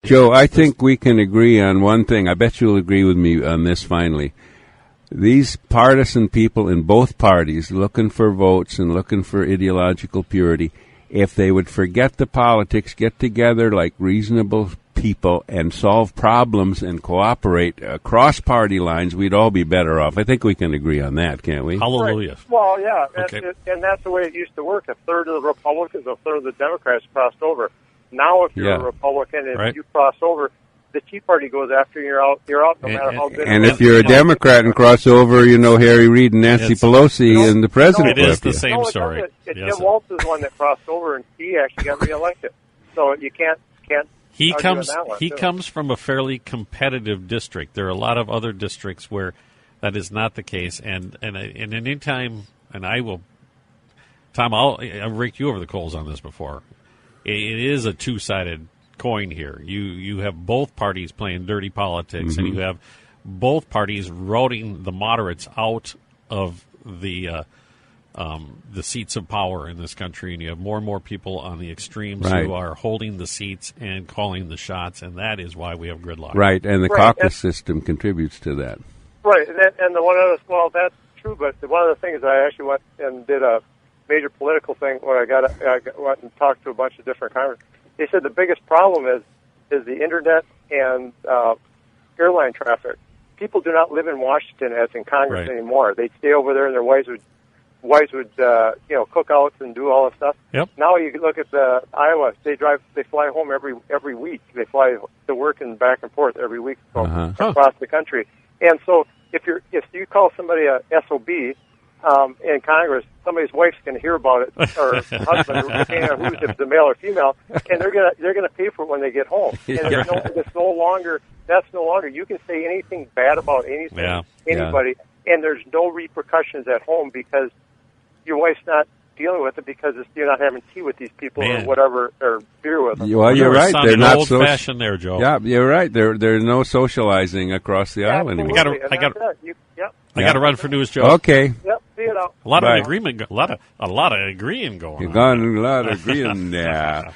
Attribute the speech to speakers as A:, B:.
A: Joe, I think we can agree on one thing. I bet you'll agree with me on this finally. These partisan people in both parties looking for votes and looking for ideological purity, if they would forget the politics, get together like reasonable people and solve problems and cooperate across party lines, we'd all be better off. I think we can agree on that, can't we?
B: Hallelujah.
C: Right. Well, yeah,
B: Okay.
C: and that's the way it used to work. A third of the Republicans, a third of the Democrats crossed over. Now, if you're a Republican and you cross over, the Tea Party goes after you. You're out no matter how good.
A: And if you're a Democrat and cross over, Harry Reid and Nancy Pelosi and the president.
B: It is the same story.
C: Jim Walz is the one that crossed over, and he actually got reelected. So you can't.
B: He comes from a fairly competitive district. There are a lot of other districts where that is not the case, and any time, and I will, Tom, I've raked you over the coals on this before. It is a two-sided coin here. You have both parties playing dirty politics, and you have both parties routing the moderates out of the seats of power in this country, and you have more and more people on the extremes who are holding the seats and calling the shots, and that is why we have gridlock.
A: Right, and the caucus system contributes to that.
C: Right, and the one other, well, that's true, but one of the things I actually went and did a major political thing where I went and talked to a bunch of different congressmen. They said the biggest problem is the internet and airline traffic. People do not live in Washington as in Congress anymore. They'd stay over there, and their wives would cook out and do all this stuff.
B: Yep.
C: Now you look at the Iowa. They fly home every week. They fly to work and back and forth every week across the country. And so if you call somebody a SOB in Congress, somebody's wife's going to hear about it, or husband, depending on if it's a male or female, and they're gonna pay for it when they get home. And that's no longer. You can say anything bad about anybody, and there's no repercussions at home because your wife's not dealing with it because you're not having tea with these people or whatever, or beer with them.
A: Well, you're right. They're not
B: old-fashioned there, Joe.
A: Yeah, you're right. There's no socializing across the aisle anymore.
B: I got to run for news, Joe.
A: Okay.
C: Yep. See you now.
B: A lot of agreement. A lot of agreeing going on.
A: A lot of agreeing. Yeah.